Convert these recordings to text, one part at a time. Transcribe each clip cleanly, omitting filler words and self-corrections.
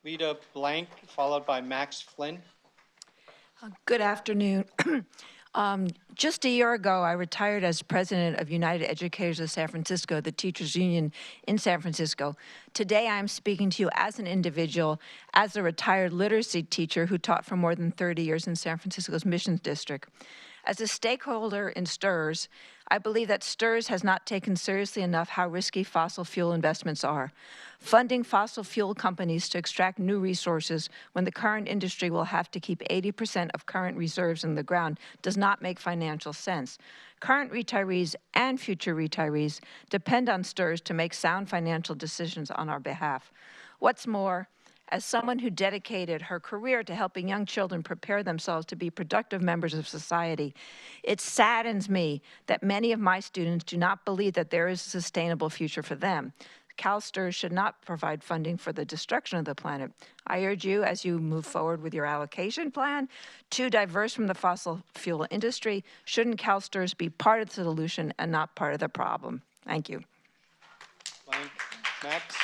Lita Blank, followed by Max Flynn. Good afternoon. Just a year ago, I retired as president of United Educators of San Francisco, the teachers union in San Francisco. Today, I'm speaking to you as an individual, as a retired literacy teacher who taught for more than 30 years in San Francisco's Missions District. As a stakeholder in STRS, I believe that STRS has not taken seriously enough how risky fossil fuel investments are. Funding fossil fuel companies to extract new resources when the current industry will have to keep 80% of current reserves in the ground does not make financial sense. Current retirees and future retirees depend on STRS to make sound financial decisions on our behalf. What's more, as someone who dedicated her career to helping young children prepare themselves to be productive members of society, it saddens me that many of my students do not believe that there is a sustainable future for them. CalSTRS should not provide funding for the destruction of the planet. I urge you, as you move forward with your allocation plan, to diverse from the fossil fuel industry. Shouldn't CalSTRS be part of the solution and not part of the problem? Thank you. Blank, Max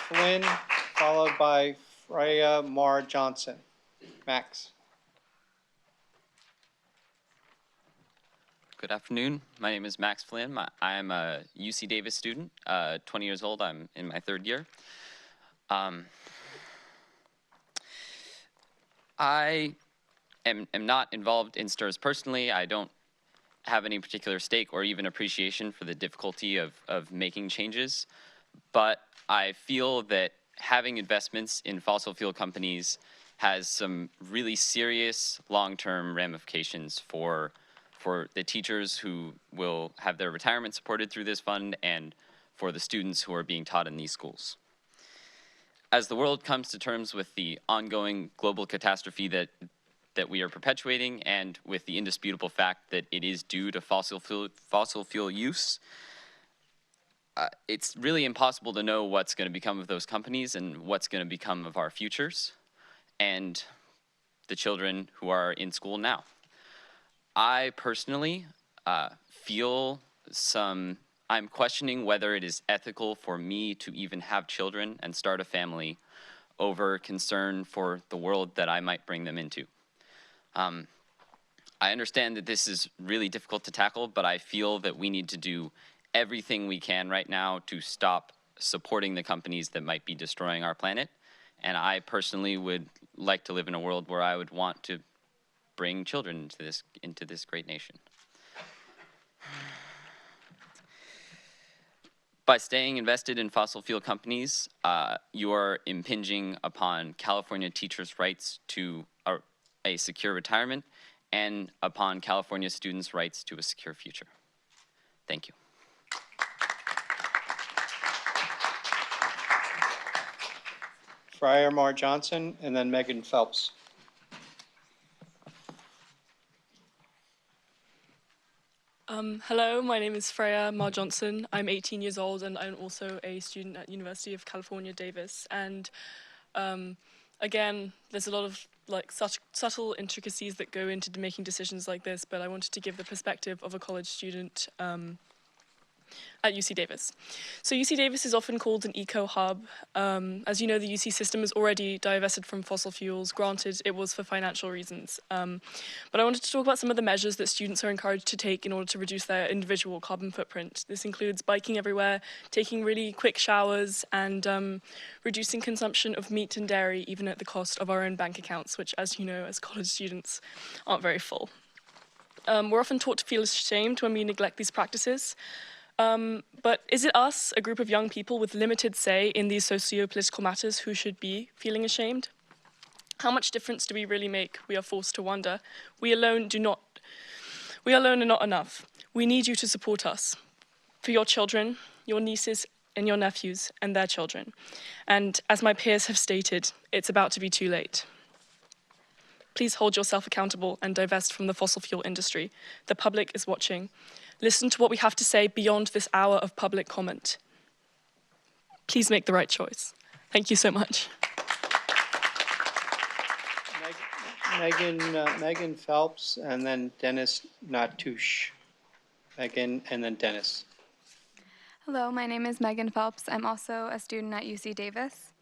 Flynn, followed by Freya Mar Johnson. Max. Good afternoon. My name is Max Flynn. I am a UC Davis student, 20 years old. I'm in my third year. I am not involved in STRS personally. I don't have any particular stake or even appreciation for the difficulty of making changes, but I feel that having investments in fossil fuel companies has some really serious long-term ramifications for the teachers who will have their retirement supported through this fund and for the students who are being taught in these schools. As the world comes to terms with the ongoing global catastrophe that we are perpetuating, and with the indisputable fact that it is due to fossil fuel use, it's really impossible to know what's going to become of those companies and what's going to become of our futures and the children who are in school now. I personally I'm questioning whether it is ethical for me to even have children and start a family over concern for the world that I might bring them into. I understand that this is really difficult to tackle, but I feel that we need to do everything we can right now to stop supporting the companies that might be destroying our planet. And I personally would like to live in a world where I would want to bring children into this great nation. By staying invested in fossil fuel companies, you are impinging upon California teachers' rights to a secure retirement and upon California students' rights to a secure future. Thank you. Freya Mar Johnson, and then Megan Phelps. Hello, my name is Freya Mar Johnson. I'm 18 years old and I'm also a student at University of California, Davis. And again, there's a lot of such subtle intricacies that go into making decisions like this, but I wanted to give the perspective of a college student at UC Davis. So UC Davis is often called an eco-hub. As you know, the UC system is already divested from fossil fuels. Granted, it was for financial reasons. But I wanted to talk about some of the measures that students are encouraged to take in order to reduce their individual carbon footprint. This includes biking everywhere, taking really quick showers, and reducing consumption of meat and dairy, even at the cost of our own bank accounts, which, as you know, as college students, aren't very full. We're often taught to feel ashamed when we neglect these practices. But is it us, a group of young people with limited say in these socio-political matters, who should be feeling ashamed? How much difference do we really make? We are forced to wonder. We alone are not enough. We need you to support us. For your children, your nieces and your nephews, and their children. And as my peers have stated, it's about to be too late. Please hold yourself accountable and divest from the fossil fuel industry. The public is watching. Listen to what we have to say beyond this hour of public comment. Please make the right choice. Thank you so much. Megan Phelps, and then Dennis Natush. Megan, and then Dennis. Hello, my name is Megan Phelps. I'm also a student at UC Davis.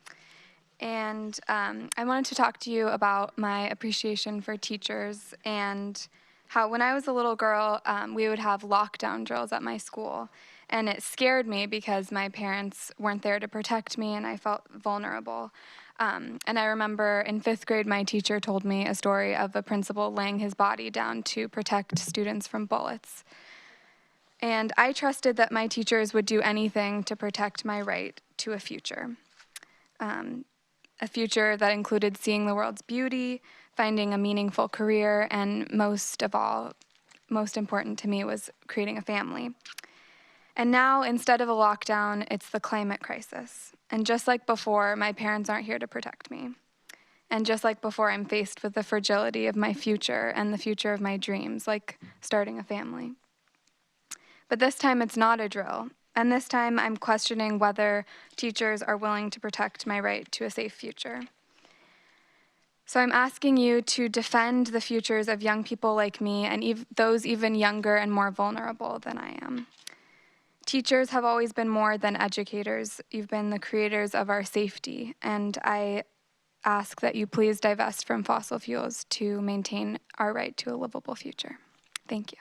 And I wanted to talk to you about my appreciation for teachers and how when I was a little girl, we would have lockdown drills at my school. And it scared me because my parents weren't there to protect me and I felt vulnerable. And I remember in 5th grade, my teacher told me a story of a principal laying his body down to protect students from bullets. And I trusted that my teachers would do anything to protect my right to a future. A future that included seeing the world's beauty, finding a meaningful career, and most of all, most important to me was creating a family. And now, instead of a lockdown, it's the climate crisis. And just like before, my parents aren't here to protect me. And just like before, I'm faced with the fragility of my future and the future of my dreams, like starting a family. But this time, it's not a drill. And this time, I'm questioning whether teachers are willing to protect my right to a safe future. So I'm asking you to defend the futures of young people like me and those even younger and more vulnerable than I am. Teachers have always been more than educators. You've been the creators of our safety, and I ask that you please divest from fossil fuels to maintain our right to a livable future. Thank you.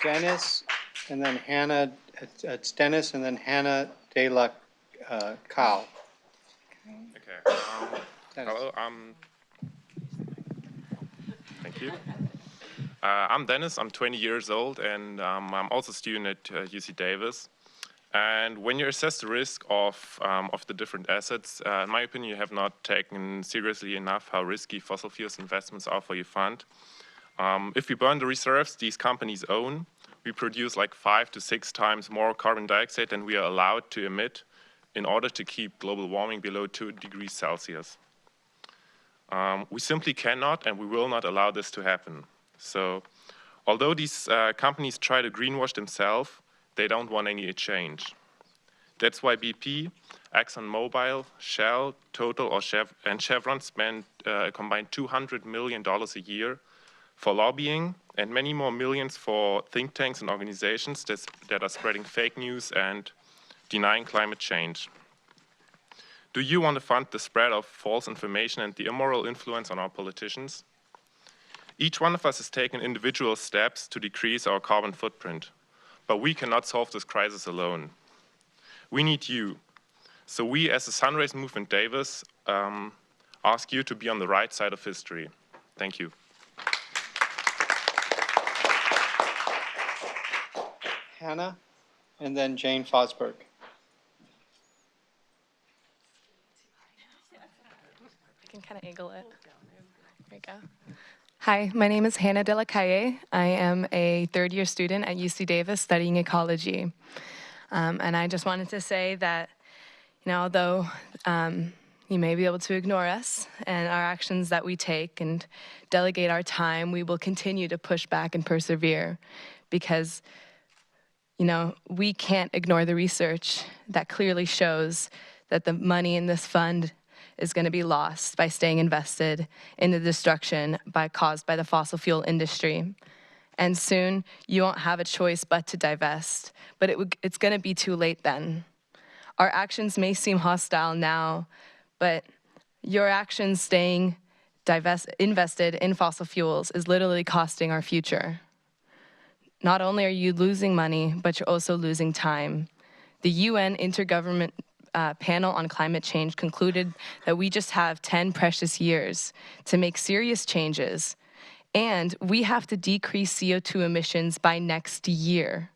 Dennis, and then Hannah, it's Dennis, and then Hannah De La Cal. Okay. Dennis. Hello. Thank you. I'm Dennis. I'm 20 years old, and I'm also a student at UC Davis. And when you assess the risk of the different assets, in my opinion, you have not taken seriously enough how risky fossil fuels investments are for your fund. If we burn the reserves these companies own, we produce like 5 to 6 times more carbon dioxide than we are allowed to emit in order to keep global warming below 2 degrees Celsius. We simply cannot and we will not allow this to happen. So, although these companies try to greenwash themselves, they don't want any change. That's why BP, ExxonMobil, Shell, Total, and Chevron spend a combined $200 million a year for lobbying and many more millions for think tanks and organizations that are spreading fake news and denying climate change. Do you want to fund the spread of false information and the immoral influence on our politicians? Each one of us has taken individual steps to decrease our carbon footprint, but we cannot solve this crisis alone. We need you. So we, as the Sunrays Movement Davis, ask you to be on the right side of history. Thank you. Hannah, and then Jane Fosberg. I can kind of angle it. There we go. Hi, my name is Hannah De La Calle. I am a third-year student at UC Davis studying ecology. And I just wanted to say that, although you may be able to ignore us and our actions that we take and delegate our time, we will continue to push back and persevere because, we can't ignore the research that clearly shows that the money in this fund is going to be lost by staying invested in the destruction caused by the fossil fuel industry. And soon, you won't have a choice but to divest, but it's going to be too late then. Our actions may seem hostile now, but your actions staying invested in fossil fuels is literally costing our future. Not only are you losing money, but you're also losing time. The UN Intergovernmental Panel on Climate Change concluded that we just have 10 precious years to make serious changes, and we have to decrease CO2 emissions by next year.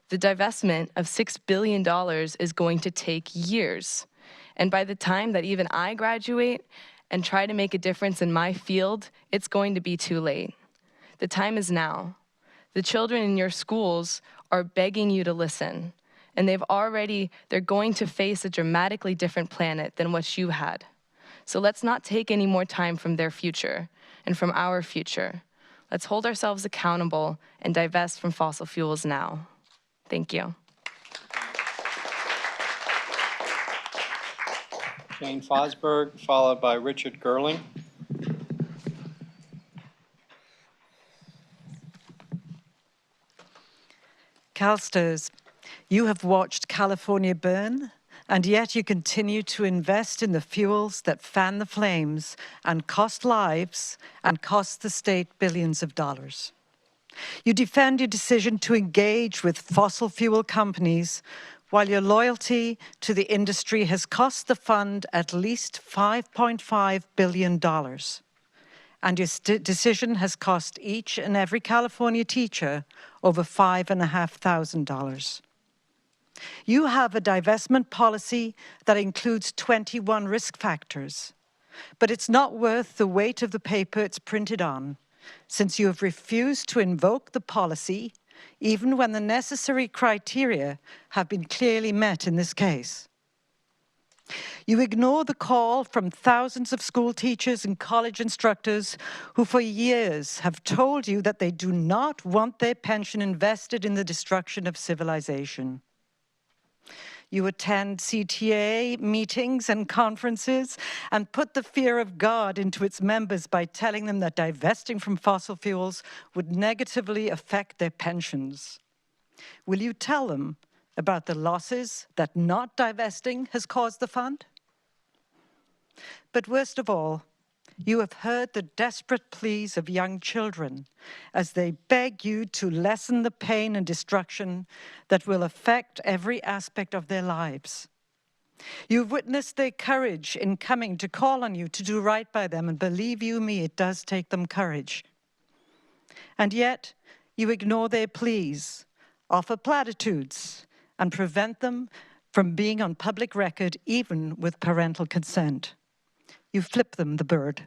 The divestment of $6 billion is going to take years, and by the time that even I graduate and try to make a difference in my field, it's going to be too late. The time is now. The children in your schools are begging you to listen. And they're going to face a dramatically different planet than what you had. So let's not take any more time from their future and from our future. Let's hold ourselves accountable and divest from fossil fuels now. Thank you. Jane Fosberg, followed by Richard Gerling. CalSTRS, you have watched California burn, And yet you continue to invest in the fuels that fan the flames and cost lives and cost the state billions of dollars. You defend your decision to engage with fossil fuel companies while your loyalty to the industry has cost the fund at least $5.5 billion. And your decision has cost each and every California teacher over $5,500. You have a divestment policy that includes 21 risk factors, but it's not worth the weight of the paper it's printed on, since you have refused to invoke the policy, even when the necessary criteria have been clearly met in this case. You ignore the call from thousands of school teachers and college instructors who for years have told you that they do not want their pension invested in the destruction of civilization. You attend CTA meetings and conferences and put the fear of God into its members by telling them that divesting from fossil fuels would negatively affect their pensions. Will you tell them about the losses that not divesting has caused the fund? But worst of all, you have heard the desperate pleas of young children as they beg you to lessen the pain and destruction that will affect every aspect of their lives. You've witnessed their courage in coming to call on you to do right by them, and believe you me, it does take them courage. And yet, you ignore their pleas, offer platitudes, and prevent them from being on public record, even with parental consent. You flip them the bird.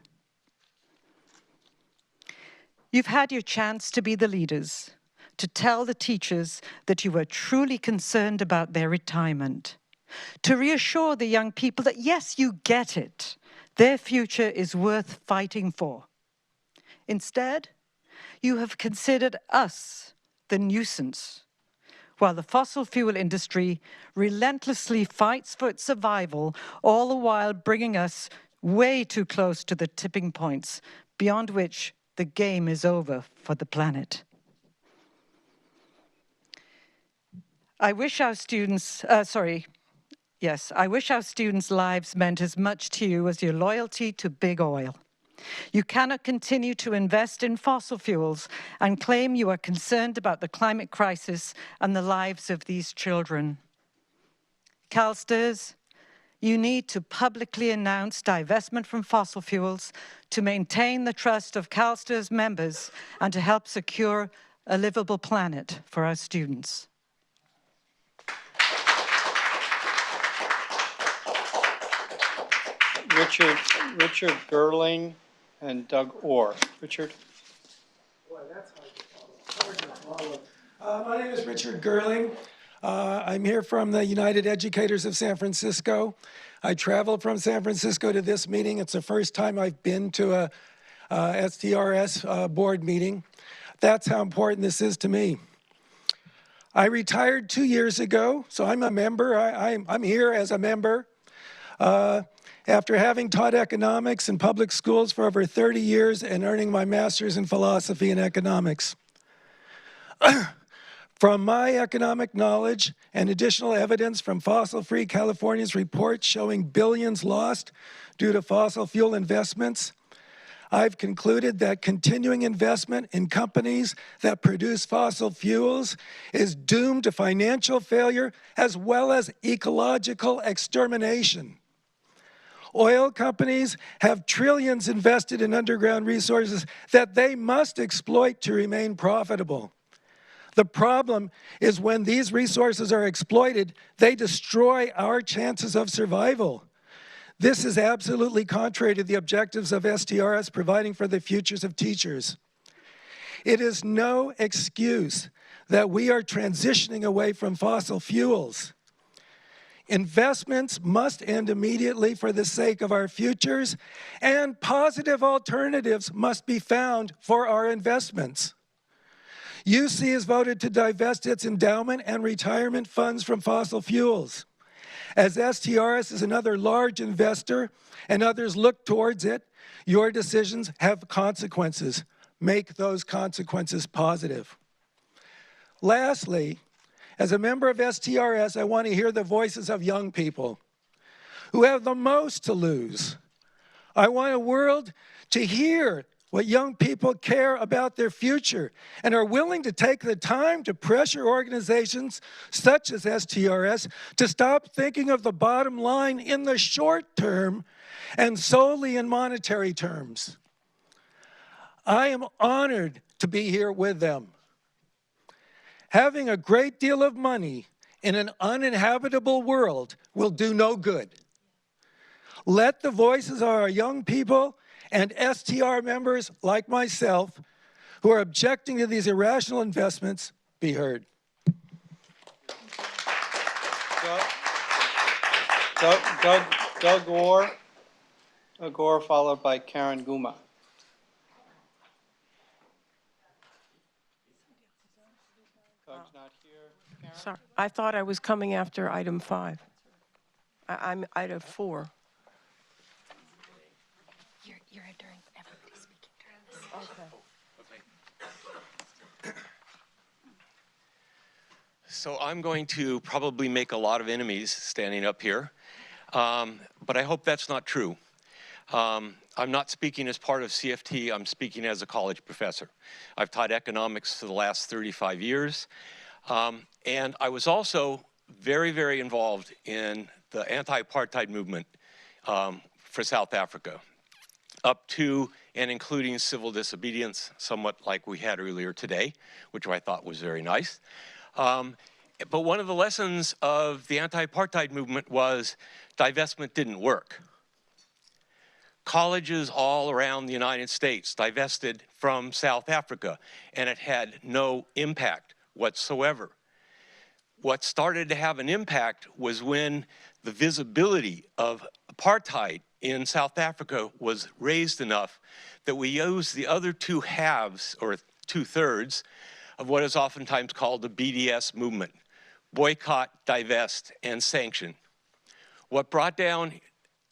You've had your chance to be the leaders, to tell the teachers that you were truly concerned about their retirement, to reassure the young people that yes, you get it, their future is worth fighting for. Instead, you have considered us the nuisance, while the fossil fuel industry relentlessly fights for its survival, all the while bringing us way too close to the tipping points beyond which the game is over for the planet. I wish our students' lives meant as much to you as your loyalty to big oil. You cannot continue to invest in fossil fuels and claim you are concerned about the climate crisis and the lives of these children. CalSTRS, you need to publicly announce divestment from fossil fuels to maintain the trust of CalSTRS members and to help secure a livable planet for our students. Richard Gerling and Doug Orr. Richard? Boy, that's hard to follow. My name is Richard Gerling. I'm here from the United Educators of San Francisco. I traveled from San Francisco to this meeting. It's the first time I've been to a STRS board meeting. That's how important this is to me. I retired 2 years ago, so I'm a member. I'm here as a member. After having taught economics in public schools for over 30 years and earning my master's in philosophy and economics. From my economic knowledge and additional evidence from Fossil Free California's report showing billions lost due to fossil fuel investments, I've concluded that continuing investment in companies that produce fossil fuels is doomed to financial failure as well as ecological extermination. Oil companies have trillions invested in underground resources that they must exploit to remain profitable. The problem is when these resources are exploited, they destroy our chances of survival. This is absolutely contrary to the objectives of STRS providing for the futures of teachers. It is no excuse that we are transitioning away from fossil fuels. Investments must end immediately for the sake of our futures, and positive alternatives must be found for our investments. UC has voted to divest its endowment and retirement funds from fossil fuels. As STRS is another large investor and others look towards it, your decisions have consequences. Make those consequences positive. Lastly, As a member of STRS, I want to hear the voices of young people who have the most to lose. I want a world to hear what young people care about their future and are willing to take the time to pressure organizations such as STRS to stop thinking of the bottom line in the short term and solely in monetary terms. I am honored to be here with them. Having a great deal of money in an uninhabitable world will do no good. Let the voices of our young people and STR members like myself who are objecting to these irrational investments be heard. Doug Orr. Doug Orr, followed by Karen Guma. Doug's not here. Karen? Sorry, I thought I was coming after item 5. I'm item 4. You're during everybody speaking during this. Okay. So I'm going to probably make a lot of enemies standing up here, but I hope that's not true. I'm not speaking as part of CFT, I'm speaking as a college professor. I've taught economics for the last 35 years, and I was also very, very involved in the anti-apartheid movement for South Africa, up to and including civil disobedience, somewhat like we had earlier today, which I thought was very nice. But one of the lessons of the anti-apartheid movement was divestment didn't work. Colleges all around the United States divested from South Africa, and it had no impact whatsoever. What started to have an impact was when the visibility of apartheid in South Africa was raised enough that we used the other two halves, or 2/3, of what is oftentimes called the BDS movement: boycott, divest, and sanction. What brought down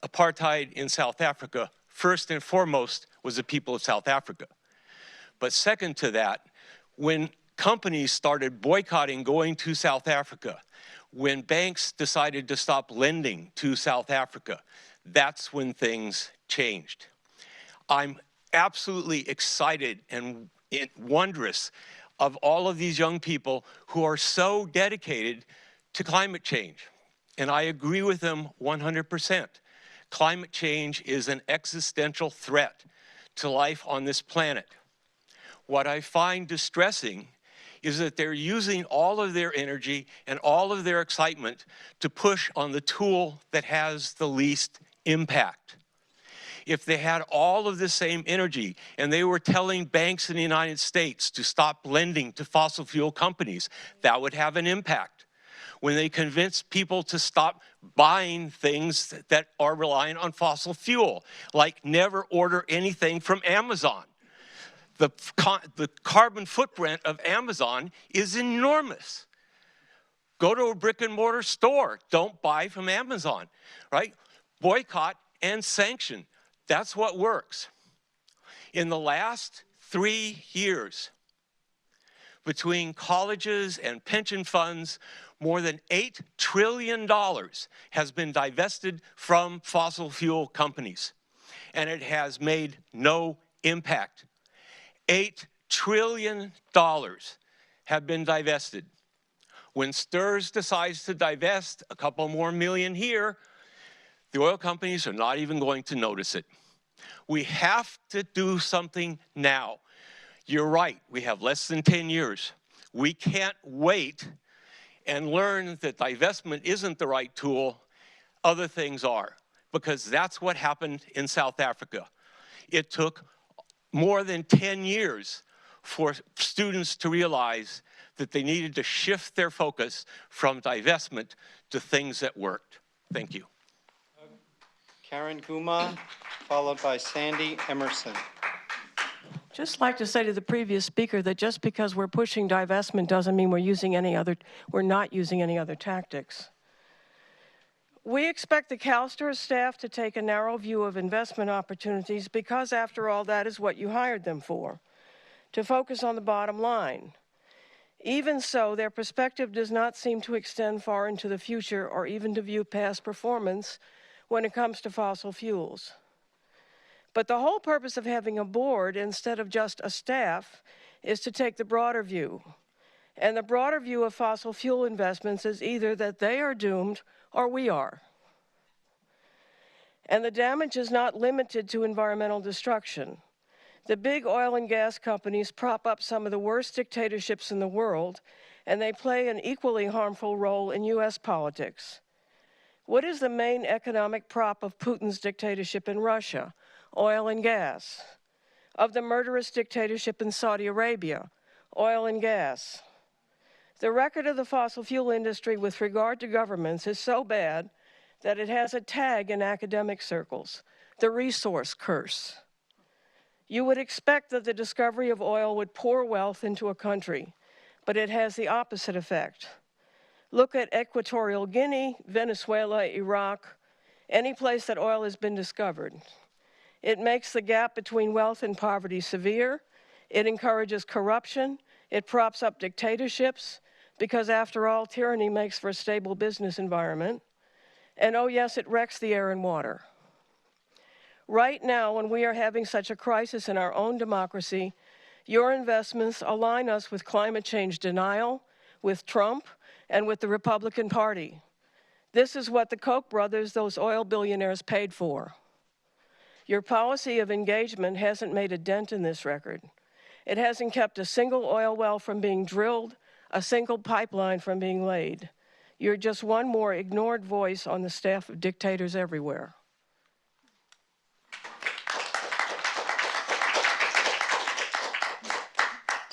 apartheid in South Africa, first and foremost, was the people of South Africa. But second to that, when companies started boycotting going to South Africa, when banks decided to stop lending to South Africa, that's when things changed. I'm absolutely excited and wondrous of all of these young people who are so dedicated to climate change. And I agree with them 100%. Climate change is an existential threat to life on this planet. What I find distressing is that they're using all of their energy and all of their excitement to push on the tool that has the least impact. If they had all of the same energy and they were telling banks in the United States to stop lending to fossil fuel companies, that would have an impact. When they convince people to stop buying things that are reliant on fossil fuel, like never order anything from Amazon. The carbon footprint of Amazon is enormous. Go to a brick and mortar store, don't buy from Amazon, right? Boycott and sanction, that's what works. In the last 3 years, between colleges and pension funds, more than $8 trillion has been divested from fossil fuel companies, and it has made no impact. $8 trillion have been divested. When STRS decides to divest a couple more million here, the oil companies are not even going to notice it. We have to do something now. You're right, we have less than 10 years. We can't wait and learn that divestment isn't the right tool, other things are, because that's what happened in South Africa. It took more than 10 years for students to realize that they needed to shift their focus from divestment to things that worked. Thank you. Karen Guma, followed by Sandy Emerson. Just like to say to the previous speaker that just because we're pushing divestment doesn't mean we're not using any other tactics. We expect the CalSTRS staff to take a narrow view of investment opportunities because, after all, that is what you hired them for, to focus on the bottom line. Even so, their perspective does not seem to extend far into the future or even to view past performance when it comes to fossil fuels. But the whole purpose of having a board instead of just a staff is to take the broader view. And the broader view of fossil fuel investments is either that they are doomed or we are. And the damage is not limited to environmental destruction. The big oil and gas companies prop up some of the worst dictatorships in the world, and they play an equally harmful role in US politics. What is the main economic prop of Putin's dictatorship in Russia? Oil and gas. Of the murderous dictatorship in Saudi Arabia? Oil and gas. The record of the fossil fuel industry with regard to governments is so bad that it has a tag in academic circles, the resource curse. You would expect that the discovery of oil would pour wealth into a country, but it has the opposite effect. Look at Equatorial Guinea, Venezuela, Iraq, any place that oil has been discovered. It makes the gap between wealth and poverty severe. It encourages corruption. It props up dictatorships, because after all, tyranny makes for a stable business environment. And oh yes, it wrecks the air and water. Right now, when we are having such a crisis in our own democracy, your investments align us with climate change denial, with Trump, and with the Republican Party. This is what the Koch brothers, those oil billionaires, paid for. Your policy of engagement hasn't made a dent in this record. It hasn't kept a single oil well from being drilled, a single pipeline from being laid. You're just one more ignored voice on the staff of dictators everywhere.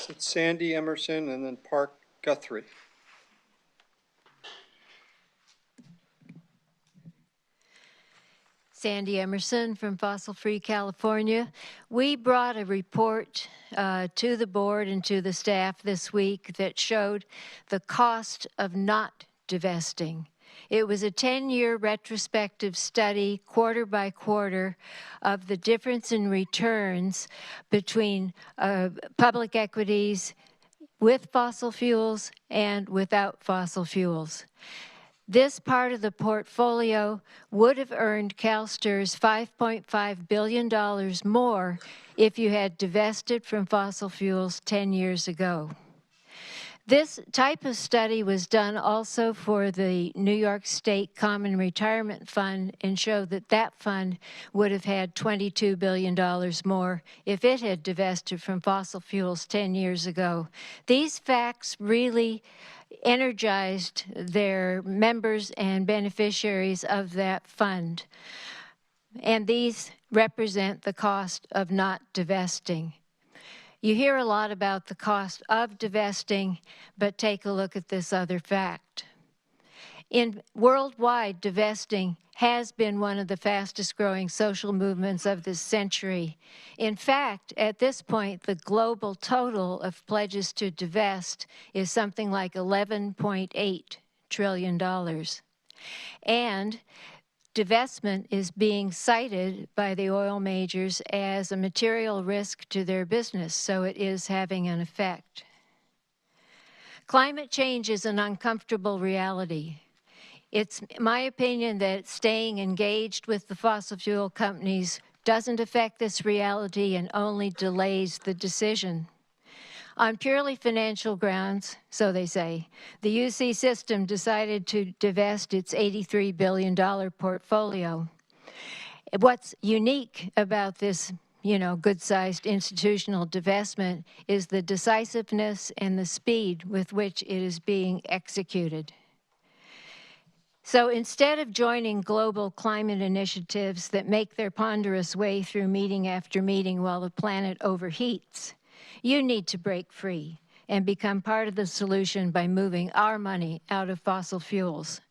It's Sandy Emerson and then Park Guthrie. Sandy Emerson from Fossil Free California. We brought a report to the board and to the staff this week that showed the cost of not divesting. It was a 10-year retrospective study, quarter by quarter, of the difference in returns between public equities with fossil fuels and without fossil fuels. This part of the portfolio would have earned CalSTRS $5.5 billion more if you had divested from fossil fuels 10 years ago. This type of study was done also for the New York State Common Retirement Fund and showed that that fund would have had $22 billion more if it had divested from fossil fuels 10 years ago. These facts really energized their members and beneficiaries of that fund. And these represent the cost of not divesting. You hear a lot about the cost of divesting, but take a look at this other fact. In worldwide, divesting has been one of the fastest growing social movements of this century. In fact, at this point, the global total of pledges to divest is something like $11.8 trillion. And divestment is being cited by the oil majors as a material risk to their business, so it is having an effect. Climate change is an uncomfortable reality. It's my opinion that staying engaged with the fossil fuel companies doesn't affect this reality and only delays the decision. On purely financial grounds, so they say, the UC system decided to divest its $83 billion portfolio. What's unique about this, good-sized institutional divestment is the decisiveness and the speed with which it is being executed. So instead of joining global climate initiatives that make their ponderous way through meeting after meeting while the planet overheats, you need to break free and become part of the solution by moving our money out of fossil fuels.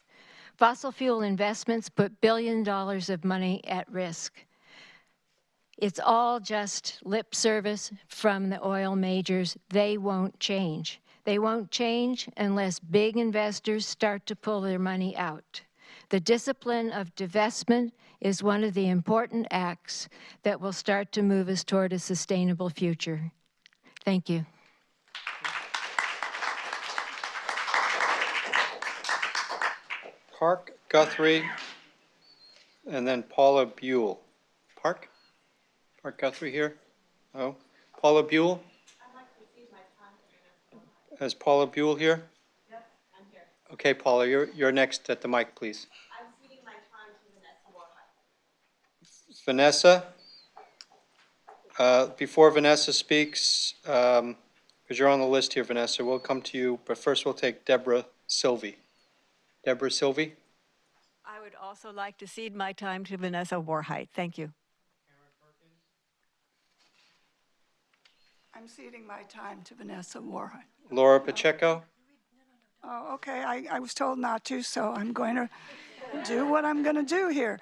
Fossil fuel investments put billions of dollars of money at risk. It's all just lip service from the oil majors. They won't change. They won't change unless big investors start to pull their money out. The discipline of divestment is one of the important acts that will start to move us toward a sustainable future. Thank you. Park Guthrie, and then Paula Buell. Park Guthrie here? No? Paula Buell? Is Paula Buell here? Yes, I'm here. Okay, Paula, you're next at the mic, please. I'm ceding my time to Vanessa Warhite. Before Vanessa speaks, because you're on the list here, Vanessa, we'll come to you, but first we'll take Deborah Sylvie. Deborah Sylvie? I would also like to cede my time to Vanessa Warhite. Thank you. I'm ceding my time to Vanessa Warhite. Laura Pacheco? Oh, okay. I was told not to, so I'm going to do what I'm going to do here.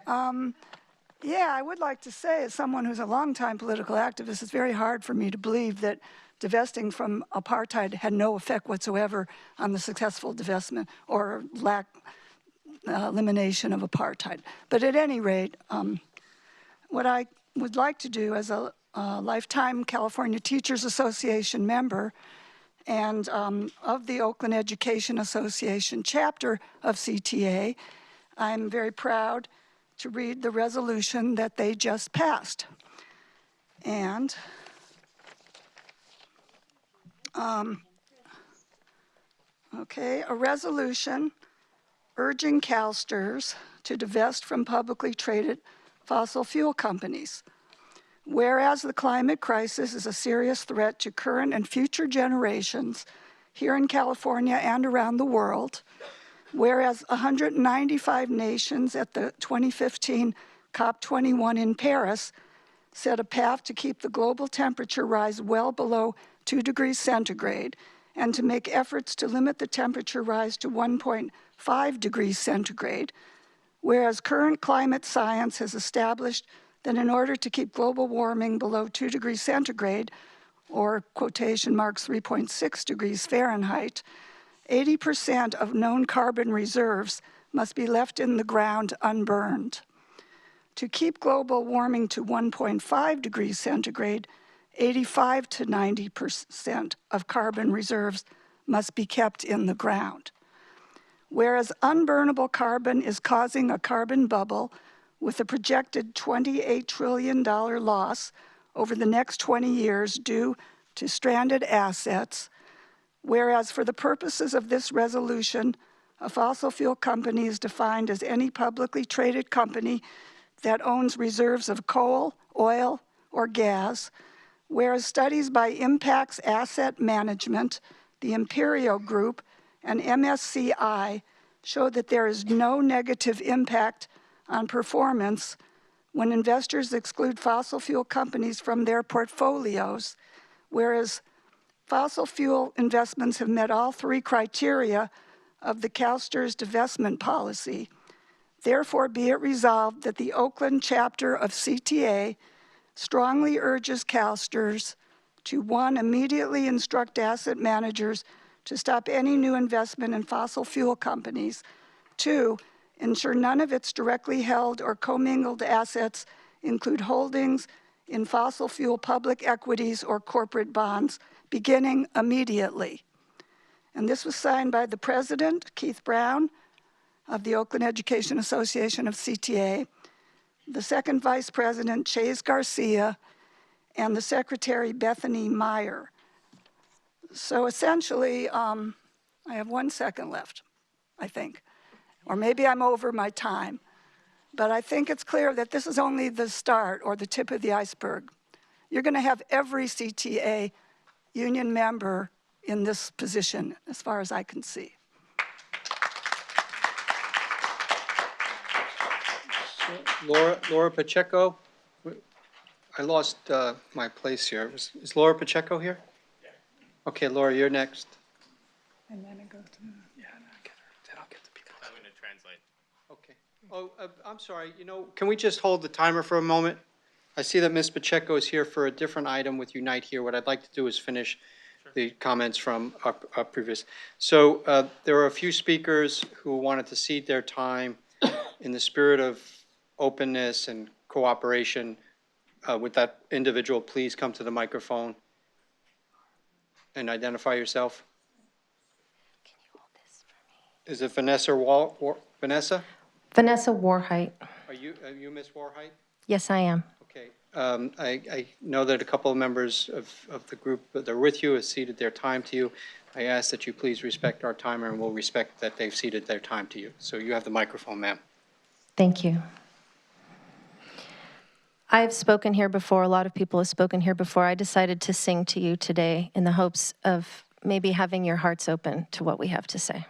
Yeah, I would like to say, as someone who's a longtime political activist, it's very hard for me to believe that divesting from apartheid had no effect whatsoever on the successful divestment or elimination of apartheid. But at any rate, what I would like to do as a lifetime California Teachers Association member and of the Oakland Education Association chapter of CTA, I'm very proud to read the resolution that they just passed. And okay, a resolution urging CalSTRS to divest from publicly traded fossil fuel companies. Whereas the climate crisis is a serious threat to current and future generations here in California and around the world, whereas 195 nations at the 2015 COP21 in Paris set a path to keep the global temperature rise well below 2 degrees centigrade and to make efforts to limit the temperature rise to 1.5 degrees centigrade, whereas current climate science has established that in order to keep global warming below 2 degrees centigrade, or quotation marks 3.6 degrees Fahrenheit, 80% of known carbon reserves must be left in the ground unburned. To keep global warming to 1.5 degrees centigrade, 85 to 90% of carbon reserves must be kept in the ground. Whereas unburnable carbon is causing a carbon bubble with a projected $28 trillion loss over the next 20 years due to stranded assets, whereas for the purposes of this resolution, a fossil fuel company is defined as any publicly traded company that owns reserves of coal, oil, or gas, whereas studies by Impacts Asset Management, the Imperio Group, and MSCI show that there is no negative impact on performance when investors exclude fossil fuel companies from their portfolios, whereas fossil fuel investments have met all three criteria of the CalSTRS divestment policy. Therefore, be it resolved that the Oakland chapter of CTA strongly urges CalSTRS to, 1, immediately instruct asset managers to stop any new investment in fossil fuel companies, 2, ensure none of its directly held or commingled assets include holdings in fossil fuel public equities or corporate bonds, beginning immediately. And this was signed by the president, Keith Brown, of the Oakland Education Association of CTA, the second vice president, Chase Garcia, and the secretary, Bethany Meyer. So essentially, I have 1 second left, I think. Or maybe I'm over my time. But I think it's clear that this is only the start or the tip of the iceberg. You're going to have every CTA union member in this position, as far as I can see. Laura Pacheco? I lost my place here. Is Laura Pacheco here? Yeah. Okay, Laura, you're next. And then it goes to... I'm going to translate. Okay. Oh, I'm sorry. Can we just hold the timer for a moment? I see that Ms. Pacheco is here for a different item with Unite here. What I'd like to do is finish the comments from our previous. So there are a few speakers who wanted to cede their time in the spirit of openness and cooperation. Would that individual please come to the microphone and identify yourself? Can you hold this for me? Is it Vanessa Vanessa? Vanessa Warhite. Are you Miss Warhite? Yes, I am. Okay. I know that a couple of members of the group that are with you have ceded their time to you. I ask that you please respect our timer, and we'll respect that they've ceded their time to you. So you have the microphone, ma'am. Thank you. I've spoken here before. A lot of people have spoken here before. I decided to sing to you today in the hopes of maybe having your hearts open to what we have to say.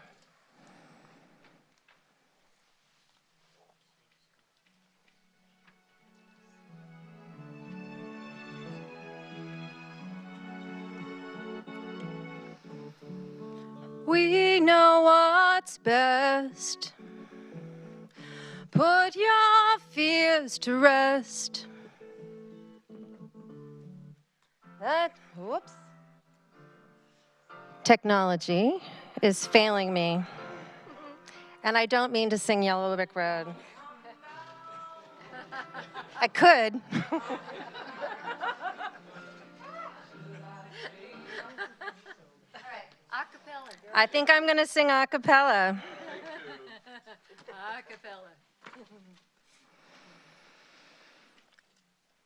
We know what's best. Put your fears to rest. Whoops. Technology is failing me. And I don't mean to sing Yellow Brick Road. I could. I think I'm going to sing a cappella.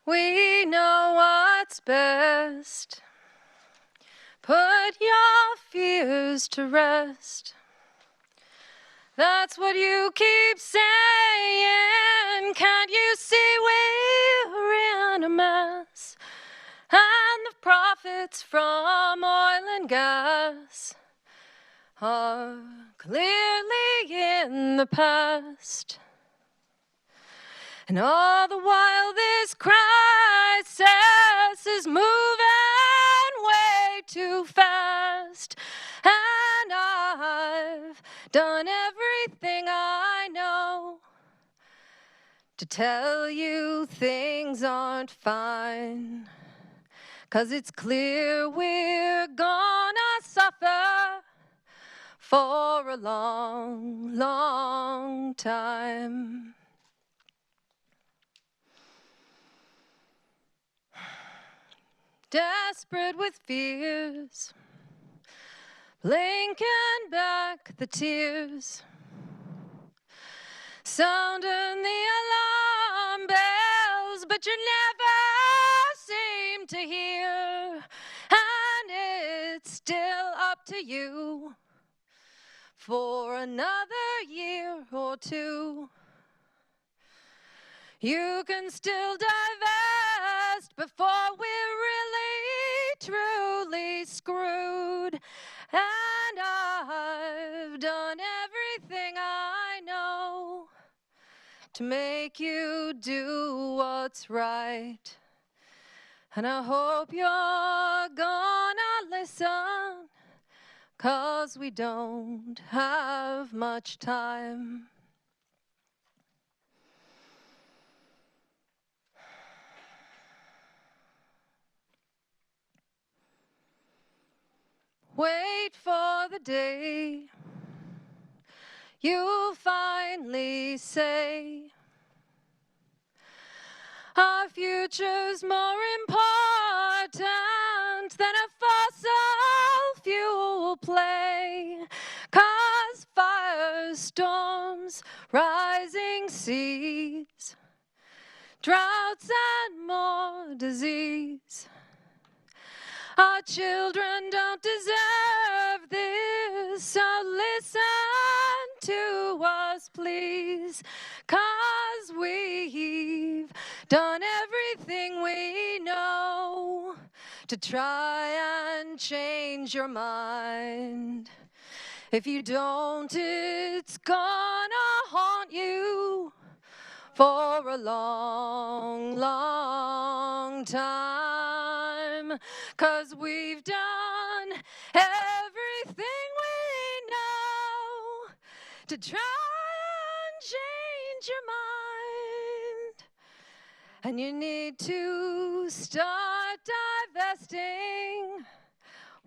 We know what's best. Put your fears to rest. That's what you keep saying. Can't you see we're in a mess? And the profits from oil and gas are clearly in the past. And all the while this crisis is moving way too fast. And I've done everything I know to tell you things aren't fine. 'Cause it's clear we're gonna suffer for a long, long time. Desperate with fears, blinking back the tears, sounding the alarm bells, but you never seem to hear. And it's still up to you for another year or two. You can still divest before we're really, truly screwed. And I've done everything I know to make you do what's right. And I hope you're gonna listen, 'cause we don't have much time. Wait for the day you'll finally say our future's more important than a fossil fuel play. 'Cause firestorms, rising seas, droughts and more disease. Our children don't deserve this, so listen to us, please. 'Cause we've done everything we know to try and change your mind. If you don't, it's gonna haunt you for a long, long time. 'Cause we've done everything we know to try and change your mind. And you need to start divesting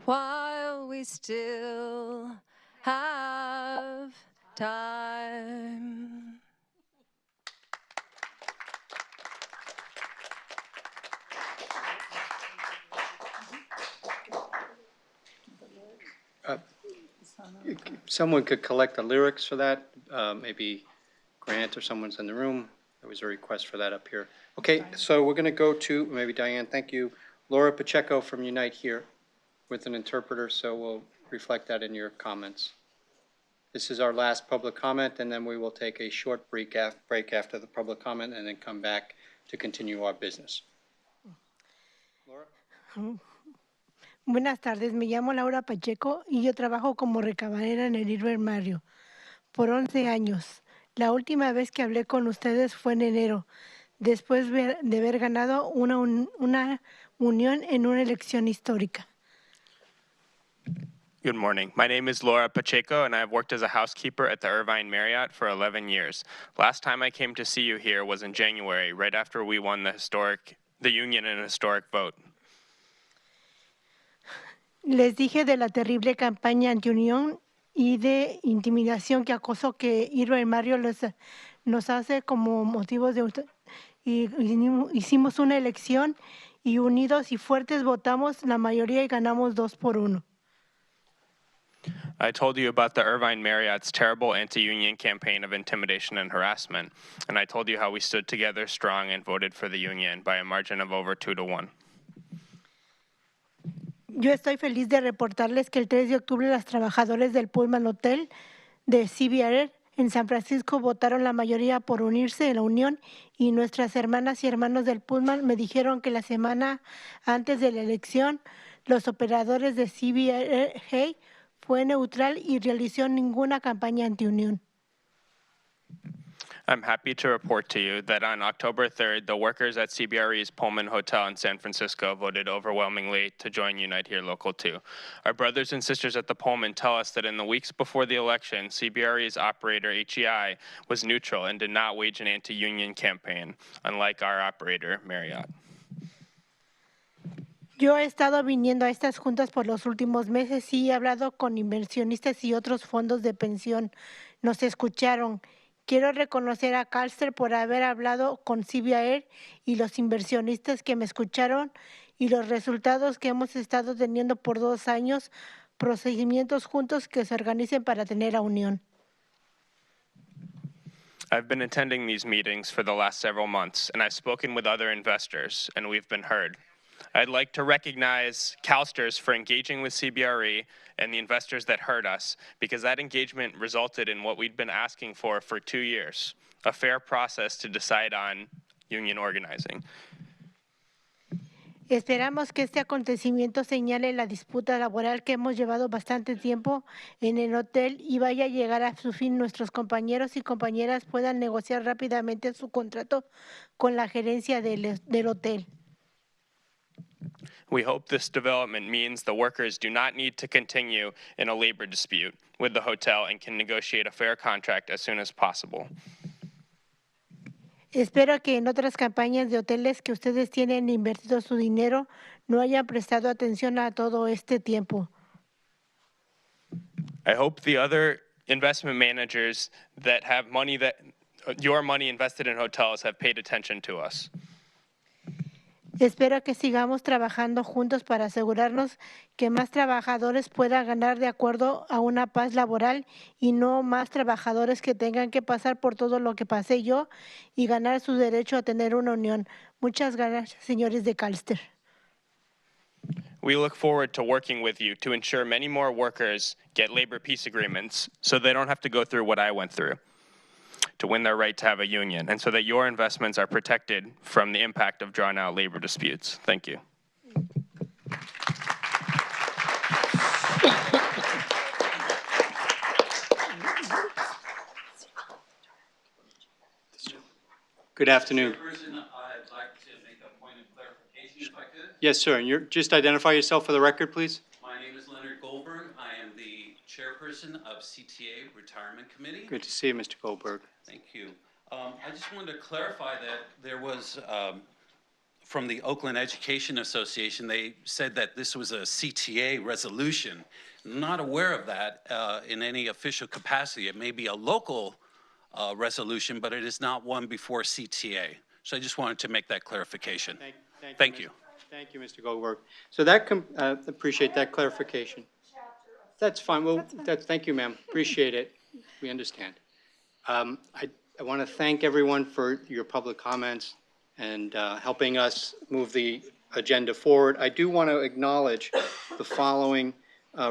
while we still have time. Someone could collect the lyrics for that, maybe Grant or someone's in the room. There was a request for that up here. Okay, so we're going to go to, maybe Diane, thank you. Laura Pacheco from Unite here with an interpreter, so we'll reflect that in your comments. This is our last public comment, and then we will take a short break after the public comment and then come back to continue our business. Laura? Buenas tardes, me llamo Laura Pacheco y yo trabajo como recabadera en el Irber Mario por 11 años. La última vez que hablé con ustedes fue en enero, después de haber ganado una unión en una elección histórica. Good morning. My name is Laura Pacheco, and I've worked as a housekeeper at the Irvine Marriott for 11 years. Last time I came to see you here was in January, right after we won the union in a historic vote. Les dije de la terrible campaña antiunión y de intimidación que acoso que Irvine Mario nos hace como motivos de... Y hicimos una elección y unidos y fuertes votamos la mayoría y ganamos 2-1. I told you about the Irvine Marriott's terrible anti-union campaign of intimidation and harassment, and I told you how we stood together strong and voted for the union by a margin of over 2-1. Yo estoy feliz de reportarles que el 3 de octubre las trabajadoras del Pullman Hotel de CBR en San Francisco votaron la mayoría por unirse en la unión y nuestras hermanas y hermanos del Pullman me dijeron que la semana antes de la elección los operadores de CBR fue neutral y realizó ninguna campaña antiunión. I'm happy to report to you that on October 3rd, the workers at CBRE's Pullman Hotel in San Francisco voted overwhelmingly to join Unite Here Local 2. Our brothers and sisters at the Pullman tell us that in the weeks before the election, CBRE's operator, HEI, was neutral and did not wage an anti-union campaign, unlike our operator, Marriott. Yo he estado viniendo a estas juntas por los últimos meses y he hablado con inversionistas y otros fondos de pensión. Nos escucharon. Quiero reconocer a Calster por haber hablado con CBR y los inversionistas que me escucharon y los resultados que hemos estado teniendo por 2 años, procedimientos juntos que se organicen para tener la unión. I've been attending these meetings for the last several months, and I've spoken with other investors, and we've been heard. I'd like to recognize CalSTRS for engaging with CBRE and the investors that heard us, because that engagement resulted in what we'd been asking for 2 years, a fair process to decide on union organizing. Esperamos que este acontecimiento señale la disputa laboral que hemos llevado bastante tiempo en el hotel y vaya a llegar a su fin. Nuestros compañeros y compañeras puedan negociar rápidamente su contrato con la gerencia del hotel. We hope this development means the workers do not need to continue in a labor dispute with the hotel and can negotiate a fair contract as soon as possible. Espero que en otras campañas de hoteles que ustedes tienen invertido su dinero no hayan prestado atención a todo este tiempo. I hope the other investment managers that have your money invested in hotels have paid attention to us. Espero que sigamos trabajando juntos para asegurarnos que más trabajadores puedan ganar de acuerdo a una paz laboral y no más trabajadores que tengan que pasar por todo lo que pasé yo y ganar su derecho a tener una unión. Muchas gracias, señores de CalSTRS. We look forward to working with you to ensure many more workers get labor peace agreements so they don't have to go through what I went through to win their right to have a union, and so that your investments are protected from the impact of drawn-out labor disputes. Thank you. Good afternoon. Chairperson, I'd like to make a point of clarification if I could. Yes, sir, and just identify yourself for the record, please. My name is Leonard Goldberg. I am the chairperson of CTA Retirement Committee. Good to see you, Mr. Goldberg. Thank you. I just wanted to clarify that there was, from the Oakland Education Association, they said that this was a CTA resolution. I'm not aware of that in any official capacity. It may be a local resolution, but it is not one before CTA. So I just wanted to make that clarification. Thank you. Thank you, Mr. Goldberg. So that, appreciate that clarification. That's fine. Well, thank you, ma'am. Appreciate it. We understand. I want to thank everyone for your public comments and helping us move the agenda forward. I do want to acknowledge the following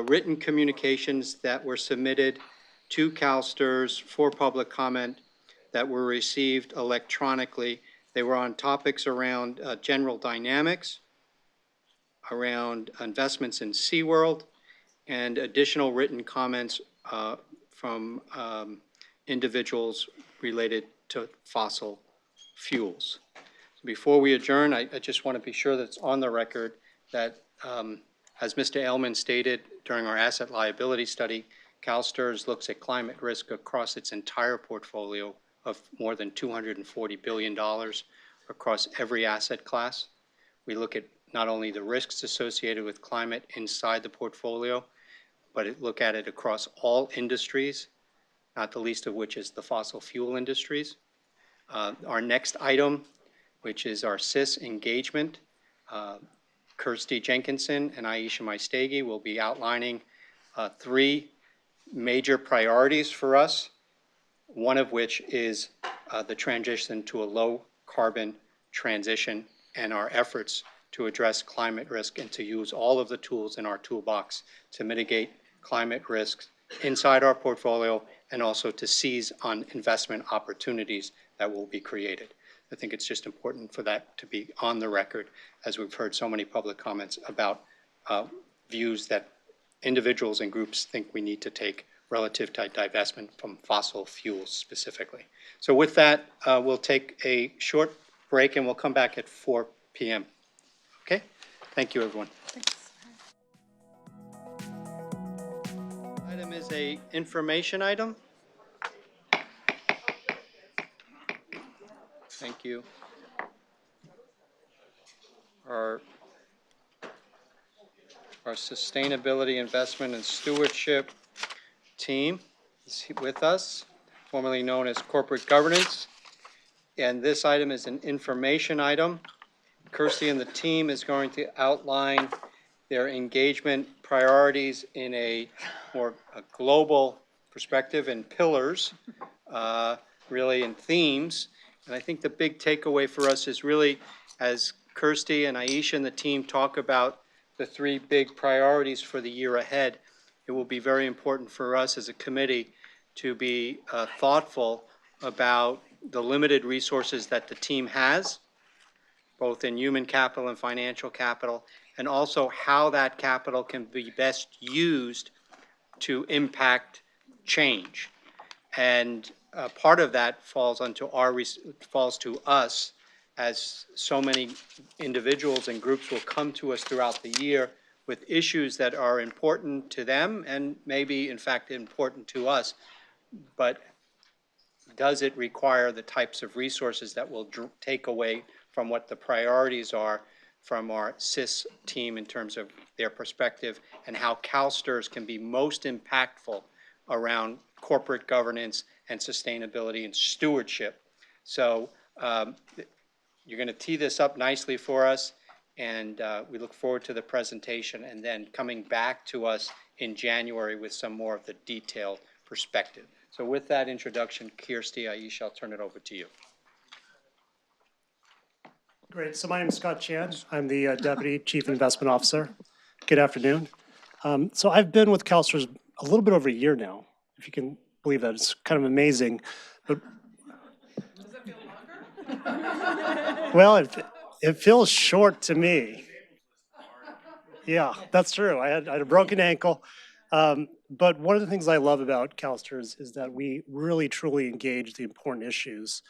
written communications that were submitted to CalSTRS for public comment that were received electronically. They were on topics around general dynamics, around investments in SeaWorld, and additional written comments from individuals related to fossil fuels. Before we adjourn, I just want to be sure that it's on the record that, as Mr. Aylman stated during our asset liability study, CalSTRS looks at climate risk across its entire portfolio of more than $240 billion across every asset class. We look at not only the risks associated with climate inside the portfolio, but look at it across all industries, not the least of which is the fossil fuel industries. Our next item, which is our CIS engagement, Kirsty Jenkinson and Aisha Maistegi will be outlining 3 major priorities for us, one of which is the transition to a low carbon transition and our efforts to address climate risk and to use all of the tools in our toolbox to mitigate climate risks inside our portfolio and also to seize on investment opportunities that will be created. I think it's just important for that to be on the record, as we've heard so many public comments about views that individuals and groups think we need to take relative to divestment from fossil fuels specifically. So with that, we'll take a short break and we'll come back at 4 p.m. Okay? Thank you, everyone. Item is a information item. Thank you. Our sustainability investment and stewardship team is with us, formerly known as corporate governance. And this item is an information item. Kirsty and the team is going to outline their engagement priorities in a more global perspective and pillars, really in themes. And I think the big takeaway for us is really, as Kirsty and Aisha and the team talk about the 3 big priorities for the year ahead, it will be very important for us as a committee to be thoughtful about the limited resources that the team has, both in human capital and financial capital, and also how that capital can be best used to impact change. And part of that falls to us, as so many individuals and groups will come to us throughout the year with issues that are important to them and maybe in fact important to us, but does it require the types of resources that will take away from what the priorities are from our CIS team in terms of their perspective and how CalSTRS can be most impactful around corporate governance and sustainability and stewardship. So you're going to tee this up nicely for us, and we look forward to the presentation and then coming back to us in January with some more of the detailed perspective. So with that introduction, Kirsty, Aisha, I'll turn it over to you. Great. So my name is Scott Chan. I'm the Deputy Chief Investment Officer. Good afternoon. So I've been with CalSTRS a little bit over a year now, if you can believe that. It's kind of amazing. But does it feel longer? Well, it feels short to me. Yeah, that's true. I had a broken ankle. But one of the things I love about CalSTRS is that we really, truly engage the important issues.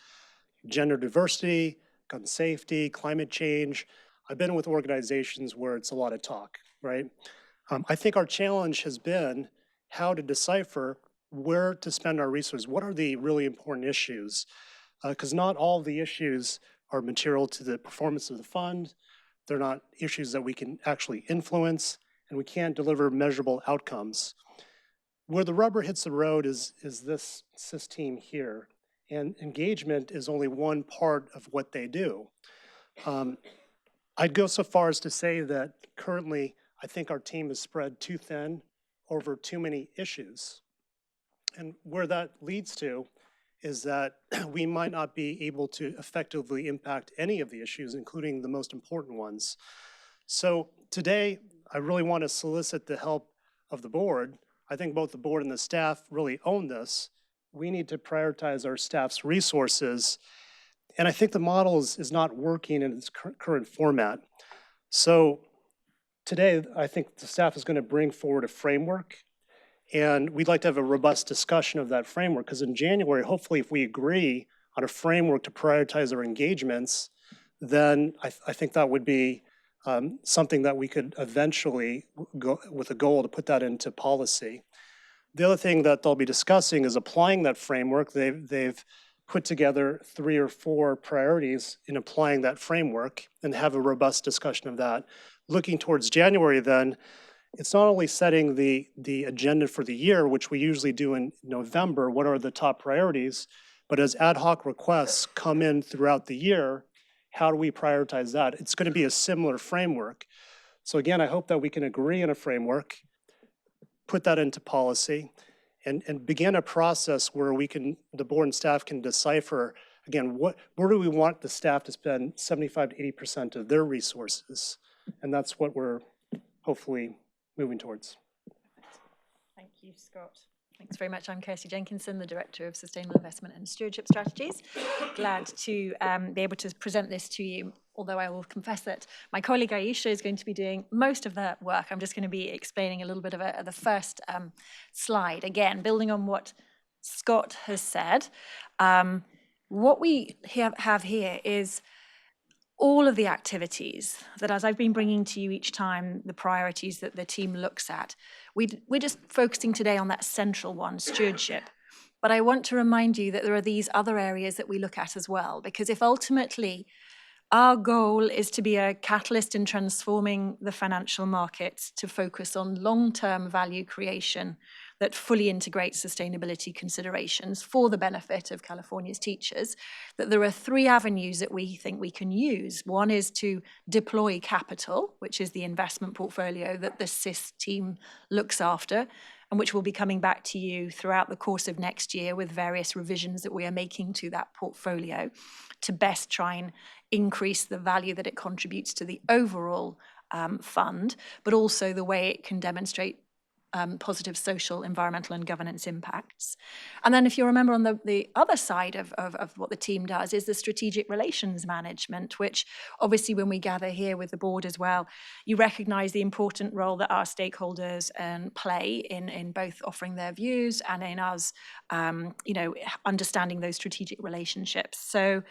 Gender diversity, gun safety, climate change. I've been with organizations where it's a lot of talk, right? I think our challenge has been how to decipher where to spend our resources. What are the really important issues? Because not all of the issues are material to the performance of the fund. They're not issues that we can actually influence, and we can't deliver measurable outcomes. Where the rubber hits the road is this CIS team here. And engagement is only one part of what they do. I'd go so far as to say that currently, I think our team is spread too thin over too many issues. And where that leads to is that we might not be able to effectively impact any of the issues, including the most important ones. So today, I really want to solicit the help of the board. I think both the board and the staff really own this. We need to prioritize our staff's resources. And I think the model is not working in its current format. So today, I think the staff is going to bring forward a framework, and we'd like to have a robust discussion of that framework, because in January, hopefully, if we agree on a framework to prioritize our engagements, then I think that would be something that we could eventually go with a goal to put that into policy. The other thing that they'll be discussing is applying that framework. They've put together 3 or 4 priorities in applying that framework and have a robust discussion of that. Looking towards January then, it's not only setting the agenda for the year, which we usually do in November, what are the top priorities, but as ad hoc requests come in throughout the year, how do we prioritize that? It's going to be a similar framework. So again, I hope that we can agree on a framework, put that into policy, and begin a process where the board and staff can decipher, again, where do we want the staff to spend 75 to 80% of their resources? And that's what we're hopefully moving towards. Thank you, Scott. Thanks very much. I'm Kirsty Jenkinson, the Director of Sustainable Investment and Stewardship Strategies. Glad to be able to present this to you, although I will confess that my colleague Aisha is going to be doing most of that work. I'm just going to be explaining a little bit of the first slide. Again, building on what Scott has said, what we have here is all of the activities that, as I've been bringing to you each time, the priorities that the team looks at. We're just focusing today on that central one, stewardship. But I want to remind you that there are these other areas that we look at as well, because if ultimately our goal is to be a catalyst in transforming the financial markets to focus on long-term value creation that fully integrates sustainability considerations for the benefit of California's teachers, that there are 3 avenues that we think we can use. One is to deploy capital, which is the investment portfolio that the SIS team looks after, and which will be coming back to you throughout the course of next year with various revisions that we are making to that portfolio to best try and increase the value that it contributes to the overall fund, but also the way it can demonstrate positive social, environmental and governance impacts. And then if you remember on the other side of what the team does is the strategic relations management, which obviously when we gather here with the board as well, you recognize the important role that our stakeholders play in both offering their views and in us, understanding those strategic relationships. So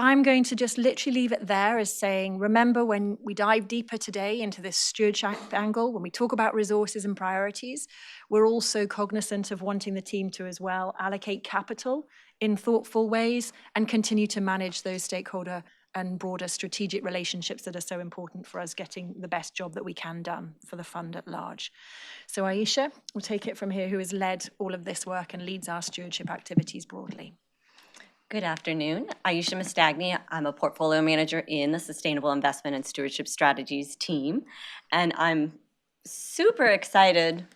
I'm going to just literally leave it there as saying, remember when we dive deeper today into this stewardship angle, when we talk about resources and priorities, we're also cognizant of wanting the team to as well allocate capital in thoughtful ways and continue to manage those stakeholder and broader strategic relationships that are so important for us getting the best job that we can done for the fund at large. So Aisha will take it from here, who has led all of this work and leads our stewardship activities broadly. Good afternoon. Aisha Mastagni. I'm a portfolio manager in the Sustainable Investment and Stewardship Strategies team. And I'm super excited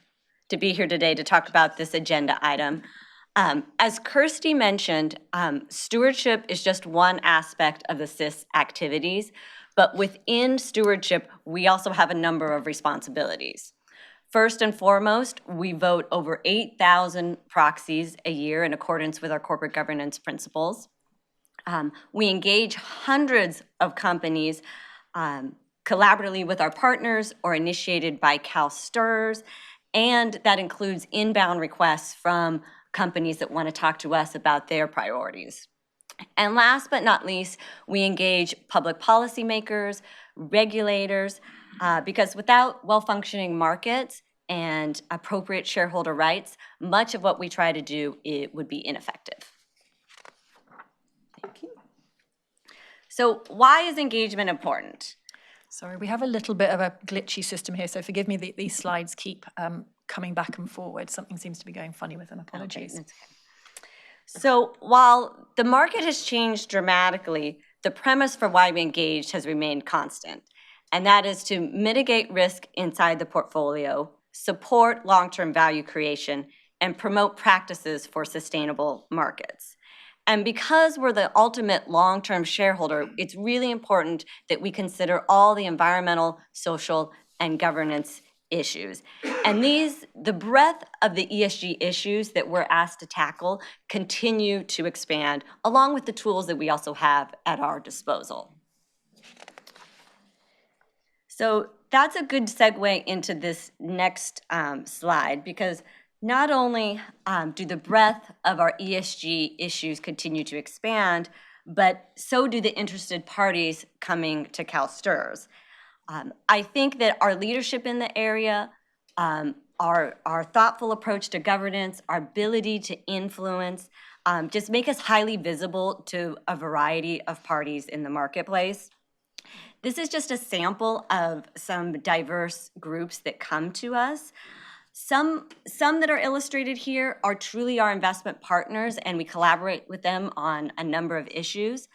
to be here today to talk about this agenda item. As Kirsty mentioned, stewardship is just one aspect of the SIS activities, but within stewardship, we also have a number of responsibilities. First and foremost, we vote over 8,000 proxies a year in accordance with our corporate governance principles. We engage hundreds of companies collaboratively with our partners or initiated by CalSTRS, and that includes inbound requests from companies that want to talk to us about their priorities. And last but not least, we engage public policymakers, regulators, because without well-functioning markets and appropriate shareholder rights, much of what we try to do would be ineffective. Thank you. So why is engagement important? Sorry, we have a little bit of a glitchy system here, so forgive me, these slides keep coming back and forward. Something seems to be going funny with them, apologies. Okay, so while the market has changed dramatically, the premise for why we engaged has remained constant. And that is to mitigate risk inside the portfolio support long-term value creation, and promote practices for sustainable markets. And because we're the ultimate long-term shareholder, it's really important that we consider all the environmental, social, and governance issues. And the breadth of the ESG issues that we're asked to tackle continue to expand, along with the tools that we also have at our disposal. So that's a good segue into this next slide, because not only do the breadth of our ESG issues continue to expand, but so do the interested parties coming to CalSTRS. I think that our leadership in the area, our thoughtful approach to governance, our ability to influence, just make us highly visible to a variety of parties in the marketplace. This is just a sample of some diverse groups that come to us. Some that are illustrated here are truly our investment partners, and we collaborate with them on a number of issues.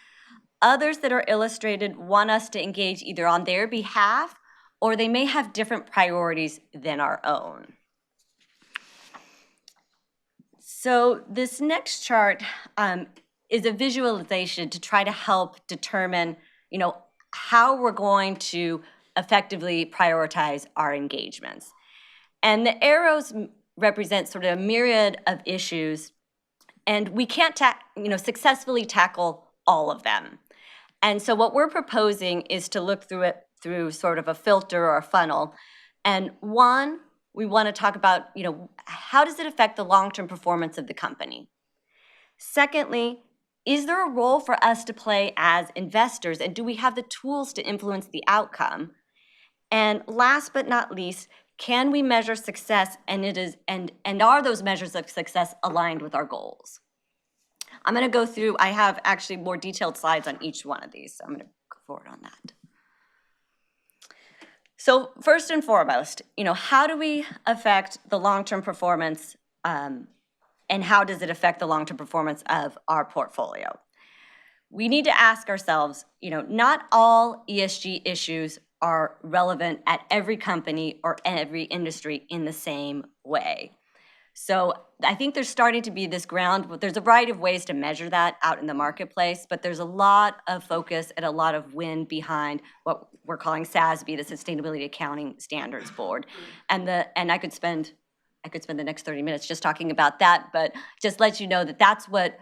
Others that are illustrated want us to engage either on their behalf, or they may have different priorities than our own. So this next chart is a visualization to try to help determine, how we're going to effectively prioritize our engagements. And the arrows represent sort of a myriad of issues, and we can't successfully tackle all of them. And so what we're proposing is to look through it through sort of a filter or a funnel. And one, we want to talk about, how does it affect the long-term performance of the company? Secondly, is there a role for us to play as investors, and do we have the tools to influence the outcome? And last but not least, can we measure success, and are those measures of success aligned with our goals? I'm going to go through, I have actually more detailed slides on each one of these, so I'm going to go forward on that. So first and foremost, how do we affect the long-term performance, and how does it affect the long-term performance of our portfolio? We need to ask ourselves, not all ESG issues are relevant at every company or every industry in the same way. So I think there's starting to be this ground, there's a variety of ways to measure that out in the marketplace, but there's a lot of focus and a lot of wind behind what we're calling SASB, the Sustainability Accounting Standards Board. And I could spend the next 30 minutes just talking about that, but just let you know that that's what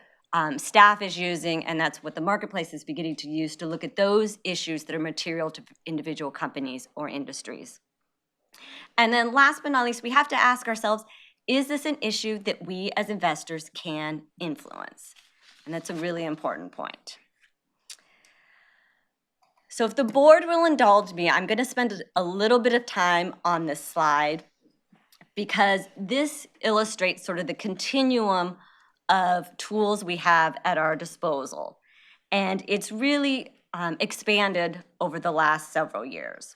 staff is using, and that's what the marketplace is beginning to use to look at those issues that are material to individual companies or industries. And then last but not least, we have to ask ourselves, is this an issue that we as investors can influence? And that's a really important point. So if the board will indulge me, I'm going to spend a little bit of time on this slide, because this illustrates sort of the continuum of tools we have at our disposal. And it's really expanded over the last several years.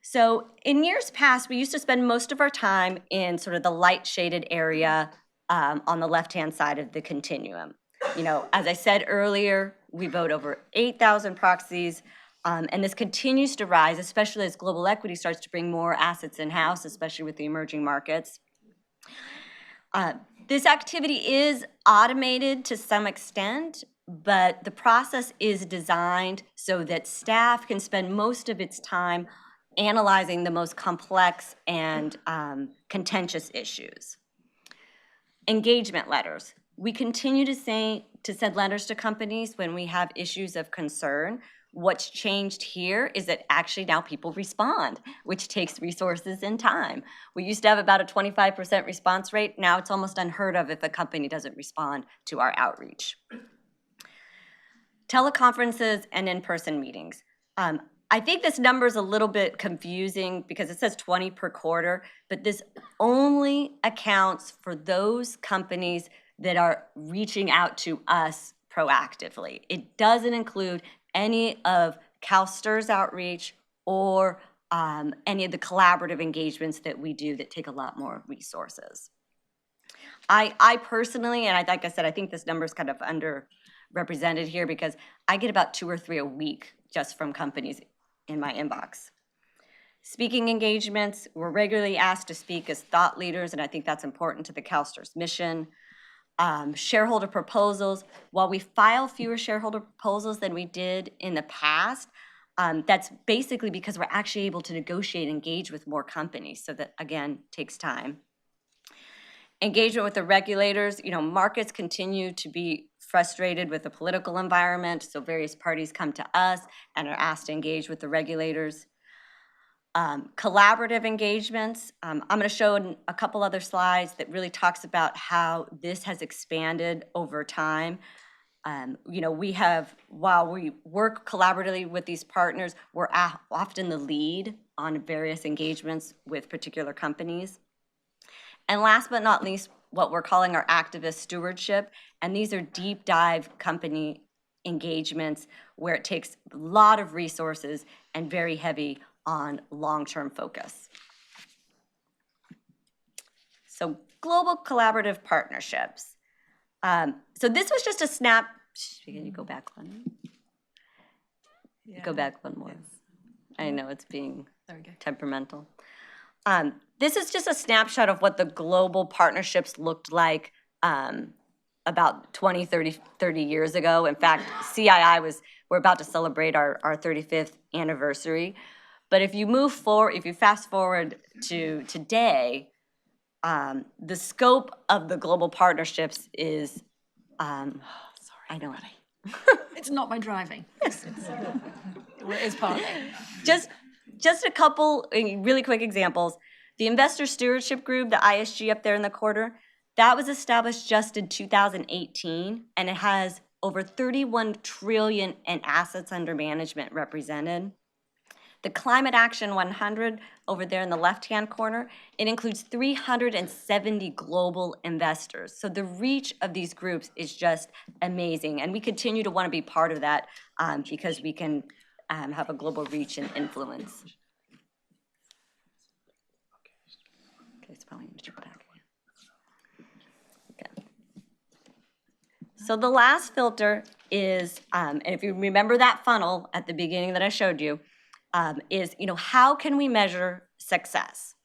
So in years past, we used to spend most of our time in sort of the light shaded area on the left-hand side of the continuum. As I said earlier, we vote over 8,000 proxies, and this continues to rise, especially as global equity starts to bring more assets in-house, especially with the emerging markets. This activity is automated to some extent, but the process is designed so that staff can spend most of its time analyzing the most complex and contentious issues. Engagement letters. We continue to send letters to companies when we have issues of concern. What's changed here is that actually now people respond, which takes resources and time. We used to have about a 25% response rate. Now it's almost unheard of if a company doesn't respond to our outreach. Teleconferences and in-person meetings. I think this number is a little bit confusing because it says 20 per quarter, but this only accounts for those companies that are reaching out to us proactively. It doesn't include any of CalSTRS outreach or any of the collaborative engagements that we do that take a lot more resources. I personally, and like I said, I think this number is kind of underrepresented here because I get about 2 or 3 a week just from companies in my inbox. Speaking engagements, we're regularly asked to speak as thought leaders, and I think that's important to the CalSTRS mission. Shareholder proposals, while we file fewer shareholder proposals than we did in the past, that's basically because we're actually able to negotiate and engage with more companies. So that, again, takes time. Engagement with the regulators, markets continue to be frustrated with the political environment, so various parties come to us and are asked to engage with the regulators. Collaborative engagements, I'm going to show a couple other slides that really talks about how this has expanded over time. We have, while we work collaboratively with these partners, we're often the lead on various engagements with particular companies. And last but not least, what we're calling our activist stewardship. And these are deep dive company engagements where it takes a lot of resources and very heavy on long-term focus. So global collaborative partnerships. So this was just a snap. Can you go back one? Go back one more. Yes. I know it's being temperamental. This is just a snapshot of what the global partnerships looked like about 20, 30 years ago. In fact, CII we're about to celebrate our 35th anniversary. But if you move forward, if you fast forward to today, the scope of the global partnerships is, sorry, I know. It's not my driving. It's partly. Just a couple really quick examples. The Investor Stewardship Group, the ISG up there in the corner, that was established just in 2018, and it has over 31 trillion in assets under management represented. The Climate Action 100 over there in the left-hand corner, it includes 370 global investors. So the reach of these groups is just amazing, and we continue to want to be part of that because we can have a global reach and influence. Okay, it's probably going to jump back again. Okay. So the last filter is, and if you remember that funnel at the beginning that I showed you, is, how can we measure success?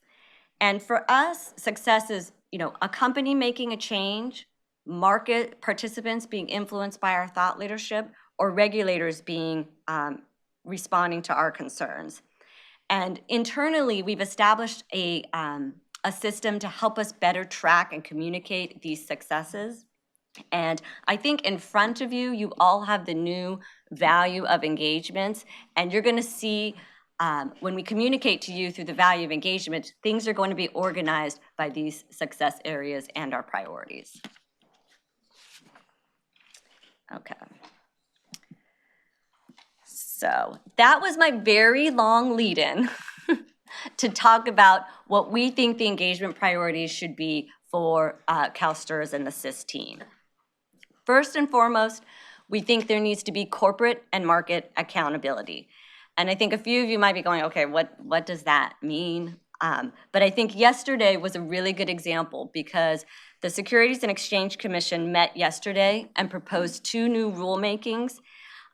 And for us, success is, a company making a change, market participants being influenced by our thought leadership, or regulators being responding to our concerns. And internally, we've established a system to help us better track and communicate these successes. And I think in front of you, you all have the new value of engagements, and you're going to see when we communicate to you through the value of engagement, things are going to be organized by these success areas and our priorities. Okay. So that was my very long lead-in to talk about what we think the engagement priorities should be for CalSTRS and the SIS team. First and foremost, we think there needs to be corporate and market accountability. And I think a few of you might be going, okay, what does that mean? But I think yesterday was a really good example because the Securities and Exchange Commission met yesterday and proposed 2 new rulemakings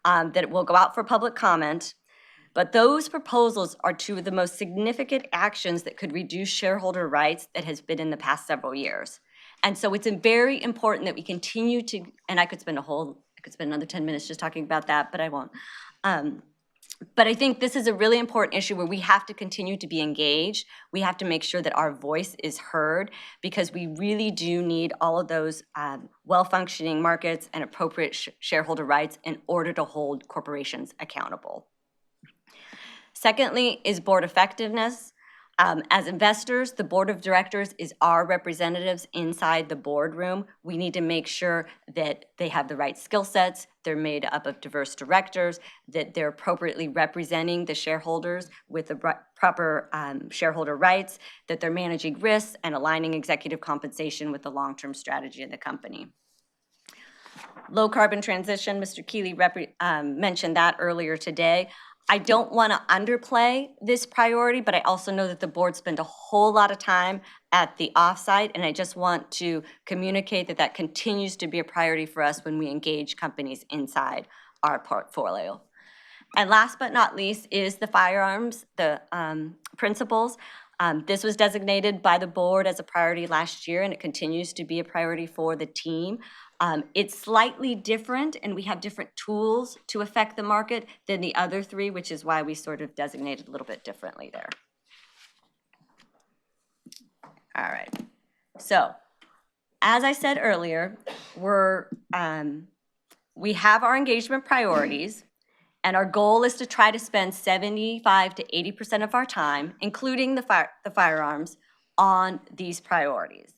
that will go out for public comment. But those proposals are 2 of the most significant actions that could reduce shareholder rights that has been in the past several years. And so it's very important that we continue to, and I could spend another 10 minutes just talking about that, but I won't. But I think this is a really important issue where we have to continue to be engaged. We have to make sure that our voice is heard because we really do need all of those well-functioning markets and appropriate shareholder rights in order to hold corporations accountable. Secondly is board effectiveness. As investors, the board of directors is our representatives inside the boardroom. We need to make sure that they have the right skill sets, they're made up of diverse directors, that they're appropriately representing the shareholders with the proper shareholder rights, that they're managing risks and aligning executive compensation with the long-term strategy of the company. Low carbon transition, Mr. Keeley mentioned that earlier today. I don't want to underplay this priority, but I also know that the board spent a whole lot of time at the offsite, and I just want to communicate that that continues to be a priority for us when we engage companies inside our portfolio. And last but not least is the firearms, the principals. This was designated by the board as a priority last year, and it continues to be a priority for the team. It's slightly different, and we have different tools to affect the market than the other three, which is why we sort of designated a little bit differently there. All right. So, as I said earlier, we have our engagement priorities, and our goal is to try to spend 75 to 80% of our time, including the firearms, on these priorities.